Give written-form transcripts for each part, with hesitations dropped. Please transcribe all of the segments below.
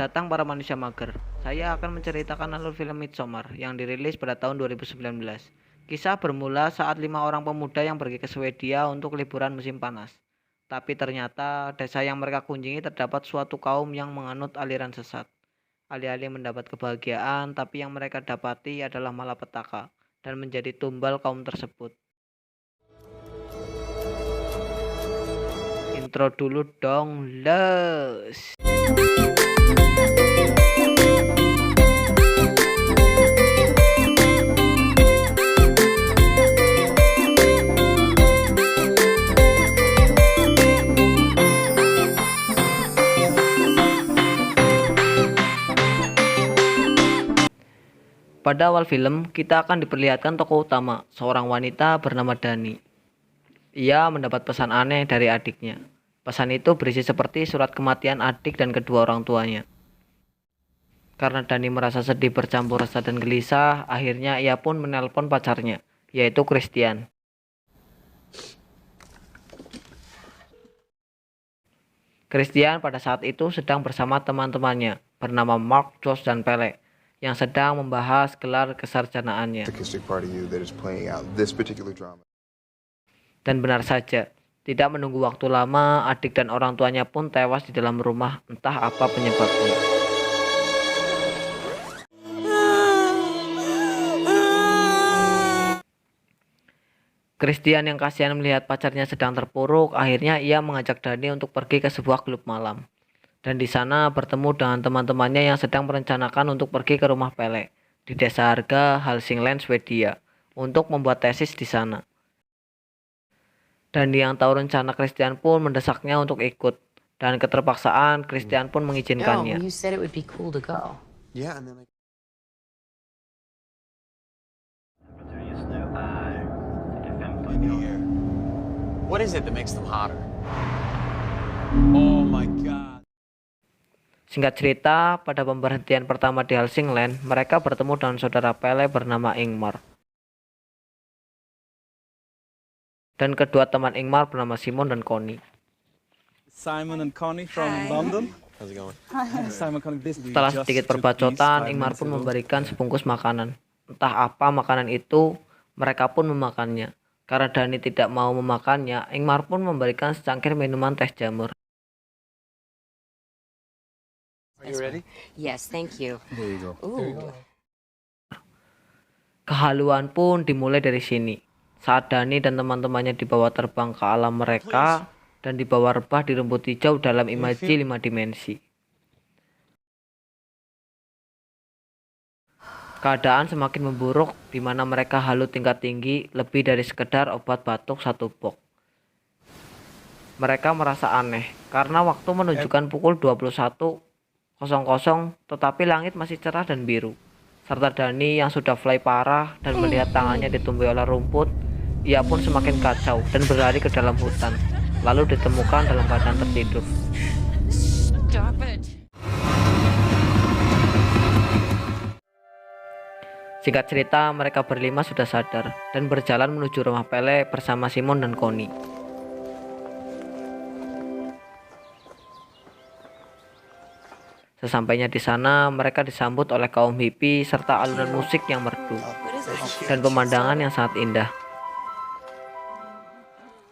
datang para manusia mager. Saya akan menceritakan alur film Midsommar yang dirilis pada tahun 2019. Kisah bermula saat 5 orang pemuda yang pergi ke Swedia untuk liburan musim panas. Tapi ternyata desa yang mereka kunjungi terdapat suatu kaum yang menganut aliran sesat. Alih-alih mendapat kebahagiaan, tapi yang mereka dapati adalah malapetaka dan menjadi tumbal kaum tersebut. Intro dulu dong, les. Pada awal film, kita akan diperlihatkan tokoh utama, seorang wanita bernama Dani. Ia mendapat pesan aneh dari adiknya. Pesan itu berisi seperti surat kematian adik dan kedua orang tuanya. Karena Dani merasa sedih bercampur rasa dan gelisah, akhirnya ia pun menelpon pacarnya, yaitu Christian. Christian pada saat itu sedang bersama teman-temannya, bernama Mark, Josh, dan Pele, yang sedang membahas gelar kesarjanaannya. Dan benar saja, tidak menunggu waktu lama, adik dan orang tuanya pun tewas di dalam rumah, entah apa penyebabnya. Christian yang kasihan melihat pacarnya sedang terpuruk, akhirnya ia mengajak Dani untuk pergi ke sebuah klub malam. Dan di sana bertemu dengan teman-temannya yang sedang merencanakan untuk pergi ke rumah Pele di desa Harga, Hälsingland, Swedia untuk membuat tesis di sana. Dan yang tahu rencana Christian pun mendesaknya untuk ikut, dan keterpaksaan Christian pun mengizinkannya. What is it that makes them hotter? Oh my god. Singkat cerita, pada pemberhentian pertama di Hälsingland, mereka bertemu dengan saudara Pele bernama Ingmar. Dan kedua teman Ingmar bernama Simon dan Connie. Simon and Connie from London. How's it going? Simon, Connie, this Setelah sedikit perbaccotan, Ingmar pun memberikan sebungkus makanan. Entah apa makanan itu, mereka pun memakannya. Karena Dani tidak mau memakannya, Ingmar pun memberikan secangkir minuman teh jamur. Are you ready? Yes, thank you. There you go. Ooh. Kehaluan pun dimulai dari sini. Saat Dani dan teman-temannya dibawa terbang ke alam mereka dan dibawa rebah di rumput hijau dalam imaji 5 dimensi. Keadaan semakin memburuk di mana mereka halu tingkat tinggi lebih dari sekedar obat batuk 1 box. Mereka merasa aneh karena waktu menunjukkan pukul 21.00 tetapi langit masih cerah dan biru. Serta Dani yang sudah fly parah dan melihat tangannya ditumbuhi oleh rumput, ia pun semakin kacau dan berlari ke dalam hutan, lalu ditemukan dalam keadaan tertidur. Stop it. Singkat cerita, mereka berlima sudah sadar dan berjalan menuju rumah Pele bersama Simon dan Connie. Sesampainya di sana, mereka disambut oleh kaum hippie serta alunan musik yang merdu dan pemandangan yang sangat indah.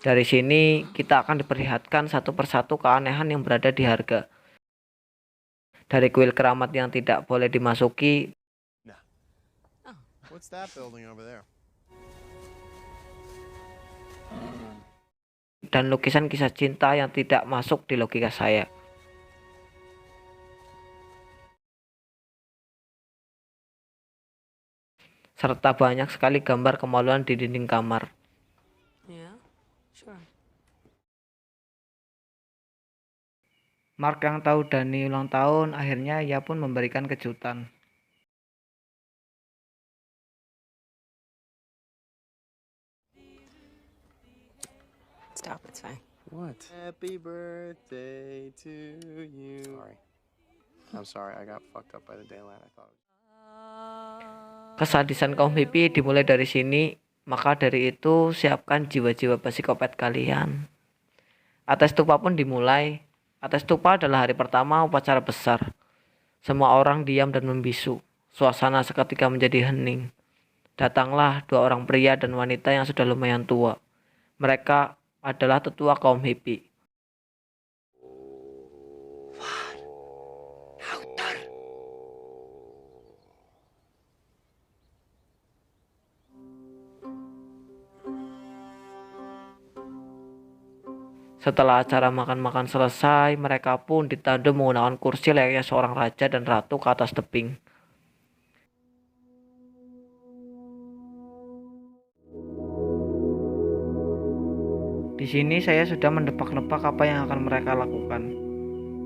Dari sini, kita akan diperlihatkan satu persatu keanehan yang berada di Harga. Dari kuil keramat yang tidak boleh dimasuki, What's that building over there? dan lukisan kisah cinta yang tidak masuk di logika saya. Serta banyak sekali gambar kemaluan di dinding kamar. Yeah, sure. Mark yang tahu Dani ulang tahun, akhirnya ia pun memberikan kejutan. Stop, it's fine. What? Happy birthday to you. Sorry. I'm sorry, I got fucked up by the daylight. I thought. Kesadisan kaum hippie dimulai dari sini, maka dari itu siapkan jiwa-jiwa psikopat kalian. Atas stupa pun dimulai. Atas stupa adalah hari pertama upacara besar. Semua orang diam dan membisu. Suasana seketika menjadi hening. Datanglah 2 orang pria dan wanita yang sudah lumayan tua. Mereka adalah tetua kaum hippie. Setelah acara makan-makan selesai, mereka pun ditandu menggunakan kursi layaknya seorang raja dan ratu ke atas tebing. Di sini saya sudah mendebak-nebak apa yang akan mereka lakukan.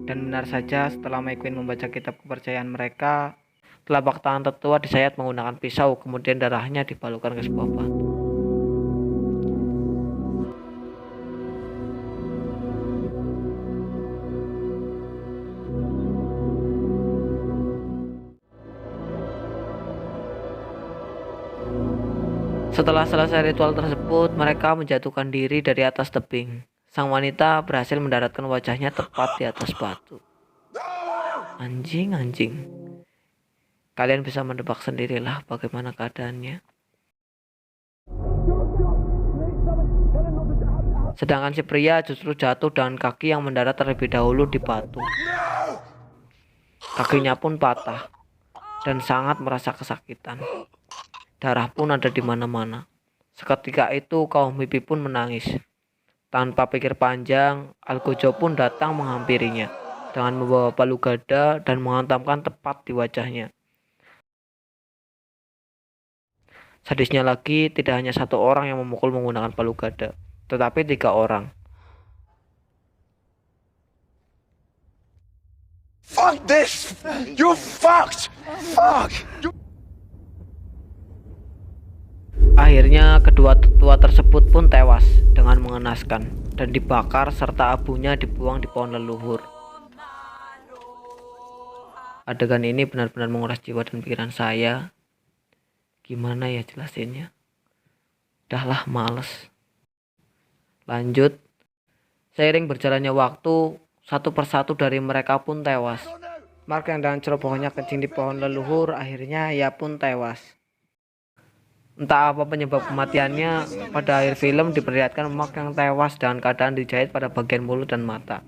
Dan benar saja, setelah My Queen membaca kitab kepercayaan mereka, telapak tangan tetua disayat menggunakan pisau, kemudian darahnya dibalurkan ke sebuah batu. Setelah selesai ritual tersebut, mereka menjatuhkan diri dari atas tebing. Sang wanita berhasil mendaratkan wajahnya tepat di atas batu. Anjing. Kalian bisa menebak sendirilah bagaimana keadaannya. Sedangkan si pria justru jatuh dengan kaki yang mendarat terlebih dahulu di batu. Kakinya pun patah dan sangat merasa kesakitan. Darah pun ada di mana-mana. Seketika itu kaum hippie pun menangis. Tanpa pikir panjang, Algojo pun datang menghampirinya dengan membawa palu gada dan menghantamkan tepat di wajahnya. Sadisnya lagi, tidak hanya 1 orang yang memukul menggunakan palu gada, tetapi 3 orang. Fuck this! You fucked! Fuck! Akhirnya kedua tetua tersebut pun tewas dengan mengenaskan dan dibakar serta abunya dibuang di pohon leluhur. Adegan ini benar-benar menguras jiwa dan pikiran saya. Gimana ya jelasinnya? Udahlah, males. Lanjut. Seiring berjalannya waktu, satu persatu dari mereka pun tewas. Mark yang dengan cerobohannya kencing di pohon leluhur, akhirnya ia pun tewas. Entah apa penyebab kematiannya, pada akhir film diperlihatkan Mark yang tewas dengan keadaan dijahit pada bagian mulut dan mata.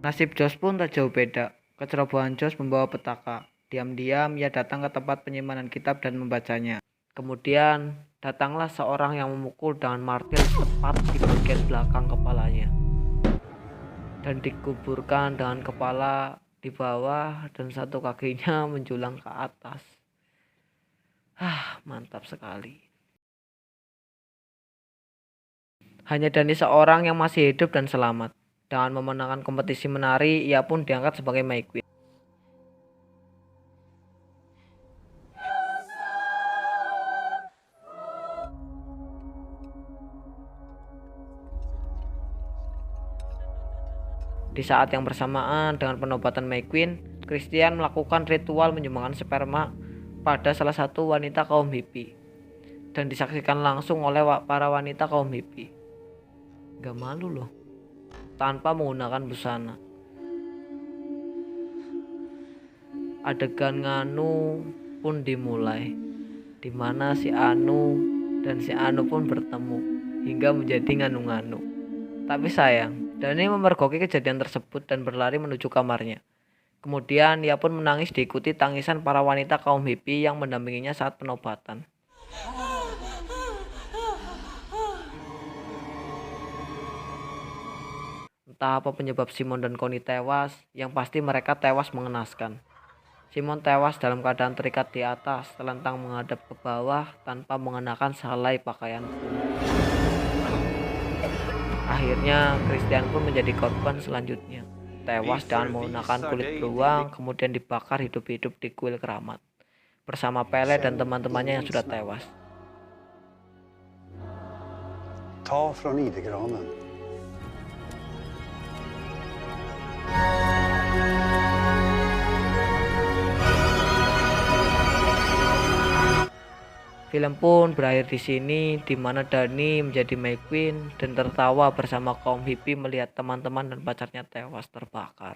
Nasib Josh pun tak jauh beda. Kecerobohan Josh membawa petaka. Diam-diam ia datang ke tempat penyimpanan kitab dan membacanya. Kemudian datanglah seorang yang memukul dengan martil tepat di bagian belakang kepalanya. Dan dikuburkan dengan kepala di bawah dan 1 kakinya menjulang ke atas. Mantap sekali. Hanya Dani seorang yang masih hidup dan selamat. Dengan memenangkan kompetisi menari, ia pun diangkat sebagai My Queen. Di saat yang bersamaan dengan penobatan My Queen, Christian melakukan ritual menyumbangkan sperma pada salah satu wanita kaum hippie dan disaksikan langsung oleh para wanita kaum hippie. Gak malu loh, tanpa menggunakan busana. Adegan nganu pun dimulai, di mana si Anu dan si Anu pun bertemu hingga menjadi nganu-nganu. Tapi sayang, Dani memergoki kejadian tersebut dan berlari menuju kamarnya. Kemudian ia pun menangis diikuti tangisan para wanita kaum hippie yang mendampinginya saat penobatan. Entah apa penyebab Simon dan Connie tewas, yang pasti mereka tewas mengenaskan. Simon tewas dalam keadaan terikat di atas, telentang menghadap ke bawah tanpa mengenakan sehelai pakaian pun. Akhirnya Christian pun menjadi korban selanjutnya. Tewas dengan menggunakan kulit beruang, kemudian dibakar hidup-hidup di kuil keramat bersama Pele dan teman-temannya yang sudah tewas. Ta från idegranen. Film pun berakhir di sini, di mana Dani menjadi My Queen dan tertawa bersama kaum hippie melihat teman-teman dan pacarnya tewas terbakar.